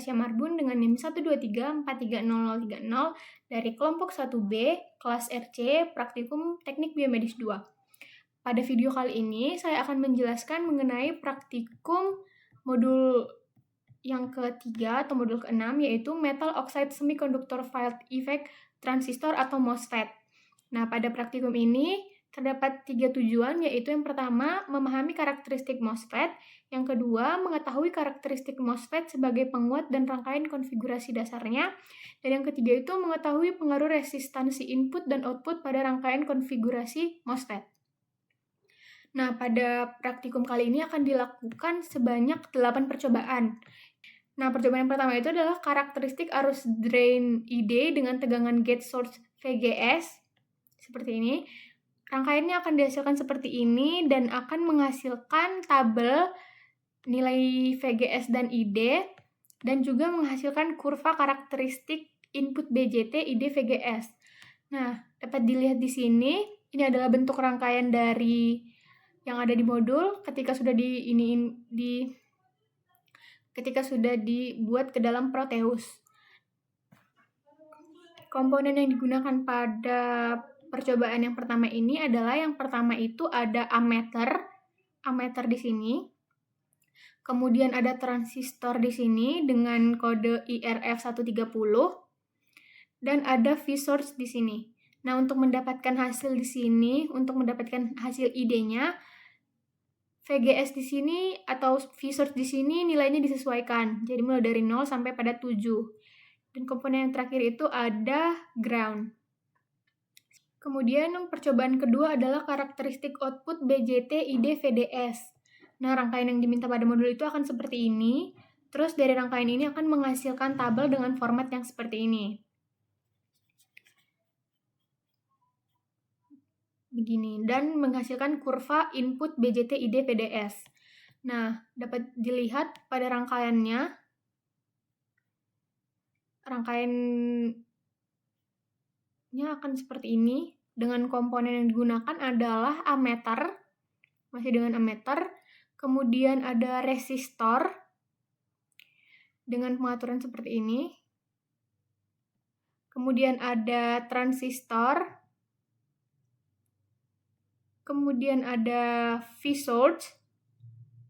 Tasya Marbun dengan NIM 123430030 dari kelompok 1B, kelas RC, Praktikum Teknik Biomedis 2. Pada video kali ini, saya akan menjelaskan mengenai praktikum modul yang ketiga atau modul ke-6, yaitu Metal Oxide Semiconductor Field Effect Transistor atau MOSFET. Nah, pada praktikum ini terdapat 3 tujuan, yaitu yang pertama, memahami karakteristik MOSFET, yang kedua, mengetahui karakteristik MOSFET sebagai penguat dan rangkaian konfigurasi dasarnya, dan yang ketiga itu mengetahui pengaruh resistansi input dan output pada rangkaian konfigurasi MOSFET. Nah, pada praktikum kali ini akan dilakukan sebanyak 8 percobaan. Nah, percobaan yang pertama itu adalah karakteristik arus drain ID dengan tegangan gate source VGS, seperti ini. Rangkaiannya akan dihasilkan seperti ini dan akan menghasilkan tabel nilai VGS dan ID dan juga menghasilkan kurva karakteristik input BJT, ID, VGS. Nah, dapat dilihat di sini, ini adalah bentuk rangkaian dari yang ada di modul ketika sudah dibuat ke dalam Proteus. Komponen yang digunakan pada percobaan yang pertama ini adalah yang pertama itu ada ammeter di sini. Kemudian ada transistor di sini dengan kode IRF130 dan ada V-source di sini. Nah, untuk mendapatkan hasil di sini, untuk mendapatkan hasil ID-nya, VGS di sini atau V-source di sini nilainya disesuaikan. Jadi mulai dari 0 sampai pada 7. Dan komponen yang terakhir itu ada ground. Kemudian percobaan kedua adalah karakteristik output BJT, ID, VDS. Nah, rangkaian yang diminta pada modul itu akan seperti ini. Terus dari rangkaian ini akan menghasilkan tabel dengan format yang seperti ini. Begini, dan menghasilkan kurva input BJT, ID, VDS. Nah, dapat dilihat pada rangkaiannya. Rangkaiannya akan seperti ini. Dengan komponen yang digunakan adalah ammeter, masih dengan ammeter. Kemudian ada resistor dengan pengaturan seperti ini. Kemudian ada transistor. Kemudian ada V-source.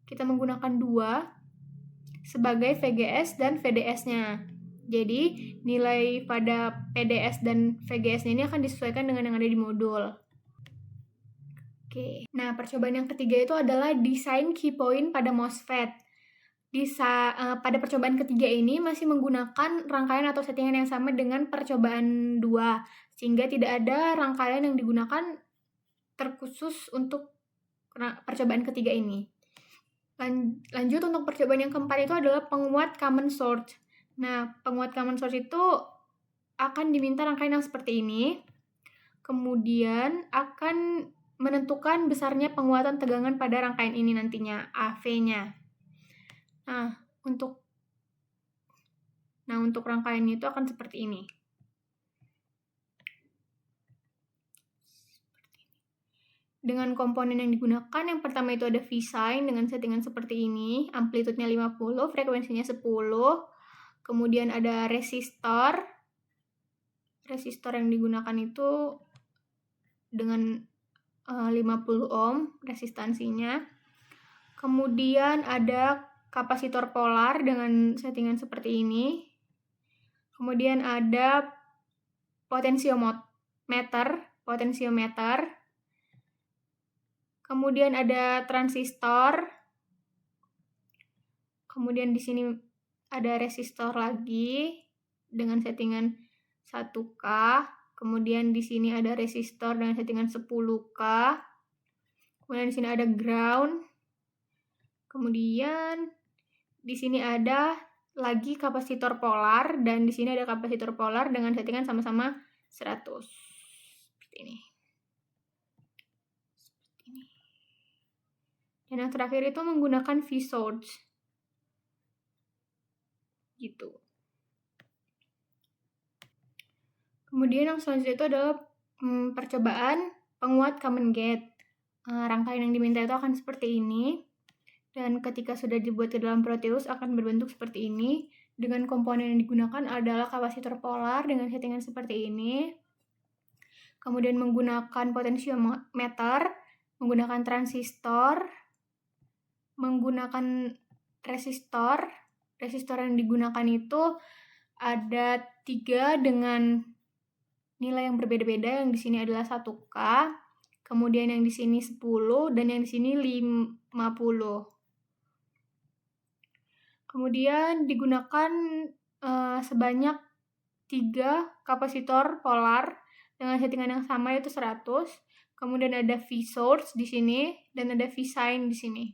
Kita menggunakan 2 sebagai VGS dan VDS-nya. Jadi, nilai pada PDS dan VGS-nya ini akan disesuaikan dengan yang ada di modul. Oke. Nah, percobaan yang ketiga itu adalah desain key point pada MOSFET. Pada percobaan ketiga ini masih menggunakan rangkaian atau settingan yang sama dengan percobaan 2, sehingga tidak ada rangkaian yang digunakan terkhusus untuk percobaan ketiga ini. Lanjut untuk percobaan yang keempat itu adalah penguat common source. Nah, penguat common source itu akan diminta rangkaian yang seperti ini. Kemudian akan menentukan besarnya penguatan tegangan pada rangkaian ini nantinya, AV-nya. Nah, untuk rangkaiannya itu akan seperti ini. Dengan komponen yang digunakan, yang pertama itu ada V-sign dengan settingan seperti ini, amplitudenya 50, frekuensinya 10. Kemudian ada resistor. Resistor yang digunakan itu dengan 50 ohm resistansinya. Kemudian ada kapasitor polar dengan settingan seperti ini. Kemudian ada potensiometer. Kemudian ada transistor. Kemudian di sini ada resistor lagi dengan settingan 1K. Kemudian di sini ada resistor dengan settingan 10K. Kemudian di sini ada ground. Kemudian di sini ada lagi kapasitor polar dan di sini ada kapasitor polar dengan settingan sama-sama 100. Seperti ini. Dan yang terakhir itu menggunakan V-source. Gitu. Kemudian yang selanjutnya itu adalah percobaan penguat common gate. Rangkaian yang diminta itu akan seperti ini. Dan ketika sudah dibuat ke dalam Proteus akan berbentuk seperti ini. dengan komponen yang digunakan adalah kapasitor polar dengan settingan seperti ini. Kemudian menggunakan potensiometer, menggunakan transistor, menggunakan resistor. Resistor yang digunakan itu ada 3 dengan nilai yang berbeda-beda. Yang di sini adalah 1K, kemudian yang di sini 10, dan yang di sini 50. Kemudian digunakan sebanyak 3 kapasitor polar dengan settingan yang sama yaitu 100. Kemudian ada V source di sini dan ada V sign di sini.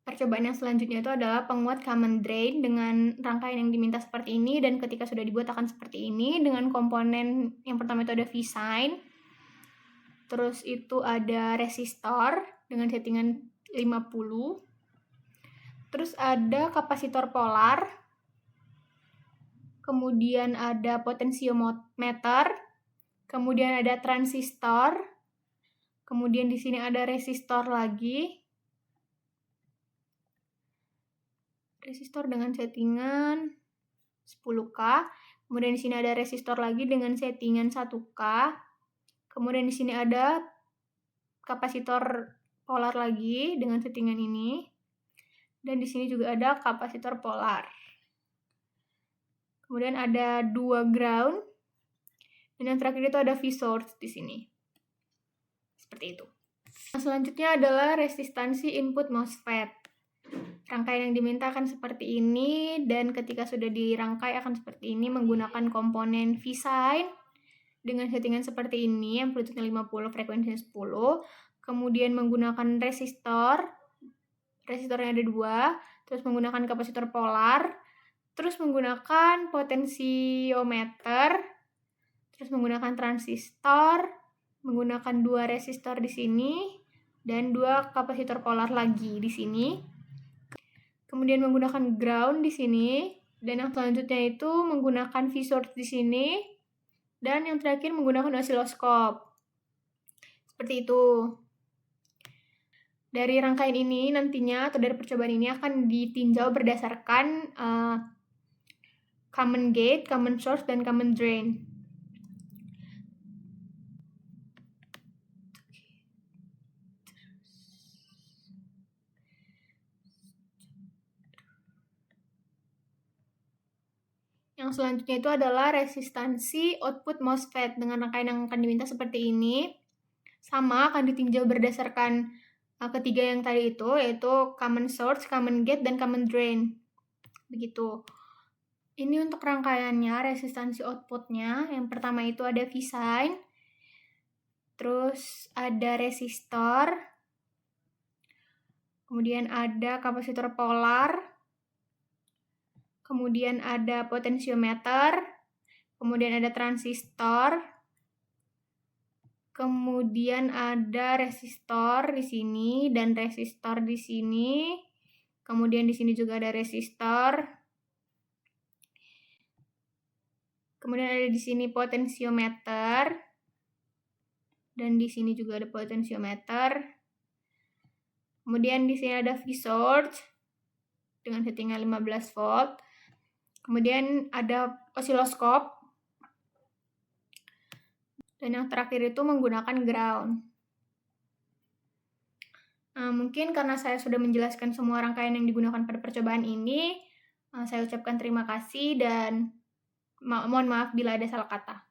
Percobaan yang selanjutnya itu adalah penguat common drain dengan rangkaian yang diminta seperti ini, dan ketika sudah dibuat akan seperti ini dengan komponen yang pertama itu ada V sign, terus itu ada resistor dengan settingan 50, terus ada kapasitor polar, kemudian ada potensiometer, kemudian ada transistor, kemudian di sini ada resistor lagi, resistor dengan settingan 10K, kemudian di sini ada resistor lagi dengan settingan 1K, kemudian di sini ada kapasitor polar lagi dengan settingan ini, dan di sini juga ada kapasitor polar. Kemudian ada 2 ground, dan yang terakhir itu ada V source di sini. Seperti itu. Selanjutnya adalah resistansi input MOSFET. Rangkaian yang diminta akan seperti ini, dan ketika sudah dirangkai akan seperti ini menggunakan komponen V sign dengan settingan seperti ini, amplitudenya 50, frekuensinya 10. Kemudian menggunakan resistornya ada 2, terus menggunakan kapasitor polar, terus menggunakan potensiometer, terus menggunakan transistor, menggunakan 2 resistor di sini, dan 2 kapasitor polar lagi di sini. Kemudian menggunakan ground di sini, dan yang selanjutnya itu menggunakan V source di sini, dan yang terakhir menggunakan osiloskop. Seperti itu. Dari rangkaian ini nantinya atau dari percobaan ini akan ditinjau berdasarkan common gate, common source, dan common drain. Yang selanjutnya itu adalah resistansi output MOSFET dengan rangkaian yang akan diminta seperti ini. Sama akan ditinjau berdasarkan ketiga yang tadi itu, yaitu common source, common gate, dan common drain. Begitu. Ini untuk rangkaiannya, resistansi outputnya. Yang pertama itu ada V sign, terus ada resistor, kemudian ada kapasitor polar, kemudian ada potensiometer, kemudian ada transistor, kemudian ada resistor di sini dan resistor di sini, kemudian di sini juga ada resistor, kemudian ada di sini potensiometer, dan di sini juga ada potensiometer, kemudian di sini ada V source dengan settingan 15 volt. Kemudian ada osiloskop, dan yang terakhir itu menggunakan ground. Mungkin karena saya sudah menjelaskan semua rangkaian yang digunakan pada percobaan ini, saya ucapkan terima kasih dan mohon maaf bila ada salah kata.